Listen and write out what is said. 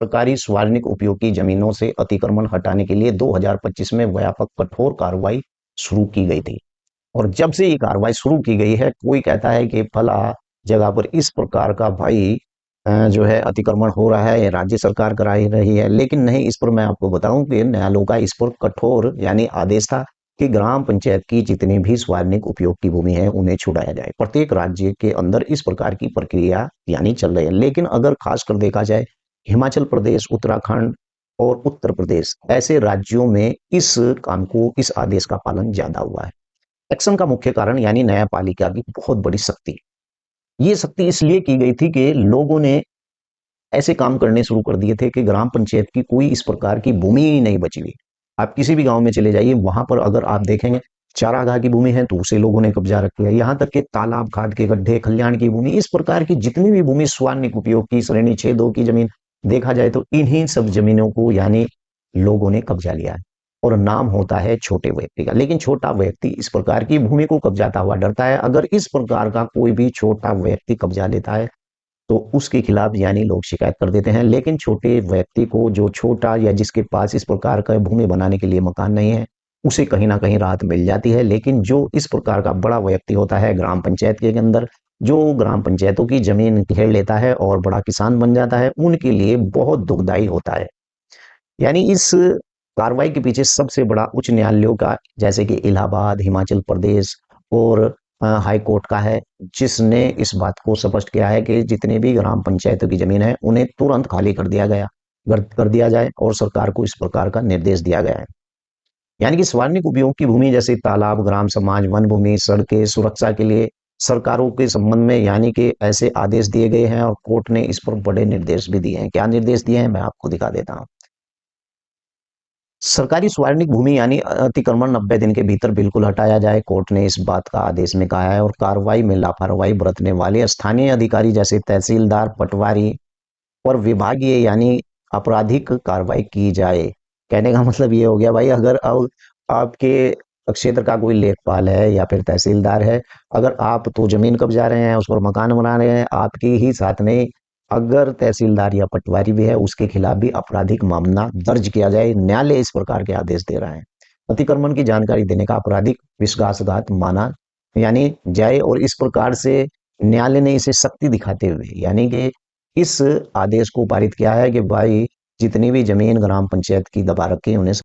सरकारी सार्वजनिक उपयोग की जमीनों से अतिक्रमण हटाने के लिए 2025 में व्यापक कठोर कार्रवाई शुरू की गई थी। और जब से ये कार्रवाई शुरू की गई है, कोई कहता है कि फला जगह पर इस प्रकार का भाई जो है अतिक्रमण हो रहा है, ये राज्य सरकार करा ही रही है। लेकिन नहीं, इस पर मैं आपको बताऊं कि न्यायालयों का इस पर कठोर यानी आदेश था कि ग्राम पंचायत की जितनी भी सार्वजनिक उपयोग की भूमि है उन्हें छुड़ाया जाए। प्रत्येक राज्य के अंदर इस प्रकार की प्रक्रिया यानी चल रही है। लेकिन अगर खासकर देखा जाए, हिमाचल प्रदेश, उत्तराखंड और उत्तर प्रदेश ऐसे राज्यों में इस आदेश का पालन ज्यादा हुआ है। एक्शन का मुख्य कारण यानी न्यायपालिका की बहुत बड़ी शक्ति। ये शक्ति इसलिए की गई थी कि लोगों ने ऐसे काम करने शुरू कर दिए थे कि ग्राम पंचायत की कोई इस प्रकार की भूमि ही नहीं बची हुई। आप किसी भी गांव में चले जाइए, वहां पर अगर आप देखेंगे चारागाह की भूमि है तो उसे लोगों ने कब्जा रख लिया। यहाँ तक कि तालाब, खाद के गड्ढे, खलियान की भूमि, इस प्रकार की जितनी भी भूमि सार्वजनिक उपयोग की श्रेणी 6(2) की जमीन देखा जाए तो इन्हीं सब जमीनों को यानी लोगों ने कब्जा लिया है। और नाम होता है छोटे व्यक्ति का। लेकिन छोटा व्यक्ति इस प्रकार की भूमि को कब्जाता हुआ डरता है। अगर इस प्रकार का कोई भी छोटा व्यक्ति कब्जा लेता है तो उसके खिलाफ यानी लोग शिकायत कर देते हैं। लेकिन छोटे व्यक्ति को, जो छोटा या जिसके पास इस प्रकार का भूमि बनाने के लिए मकान नहीं है, उसे कहीं ना कहीं राहत मिल जाती है। लेकिन जो इस प्रकार का बड़ा व्यक्ति होता है ग्राम पंचायत के अंदर, जो ग्राम पंचायतों की जमीन घेर लेता है और बड़ा किसान बन जाता है, उनके लिए बहुत दुखदायी होता है। यानी इस कार्रवाई के पीछे सबसे बड़ा उच्च न्यायालयों का, जैसे कि इलाहाबाद, हिमाचल प्रदेश और हाई कोर्ट का है, जिसने इस बात को स्पष्ट किया है कि जितने भी ग्राम पंचायतों की जमीन है उन्हें तुरंत खाली कर दिया जाए और सरकार को इस प्रकार का निर्देश दिया गया है। यानी कि सार्वजनिक उपयोग की भूमि जैसे तालाब, ग्राम समाज, वन भूमि, सड़कें सुरक्षा के लिए सरकारों के संबंध में यानी कि ऐसे आदेश दिए गए हैं और कोर्ट ने इस पर बड़े निर्देश भी दिए हैं। क्या निर्देश दिए हैं मैं आपको दिखा देता हूँ। सरकारी सार्वजनिक भूमि यानी अतिक्रमण 90 दिन के भीतर बिल्कुल हटाया जाए, कोर्ट ने इस बात का आदेश में कहा है। और कार्रवाई में लापरवाही बरतने वाले स्थानीय अधिकारी जैसे तहसीलदार, पटवारी और विभागीय यानी आपराधिक कार्रवाई की जाए। कहने का मतलब ये हो गया भाई, अगर अब आपके क्षेत्र का कोई लेखपाल है या फिर तहसीलदार है, अगर आप तो जमीन कब्जा रहे हैं, उस पर मकान बना रहे हैं, आपके ही साथ में अगर तहसीलदार या पटवारी भी है, उसके खिलाफ भी आपराधिक मामला दर्ज किया जाए। न्यायालय इस प्रकार के आदेश दे रहा है। अतिक्रमण की जानकारी देने का आपराधिक विश्वासघात माना यानी जाए। और इस प्रकार से न्यायालय ने इसे शक्ति दिखाते हुए यानी कि इस आदेश को पारित किया है कि भाई जितनी भी जमीन ग्राम पंचायत की दबा रखी है उन्हें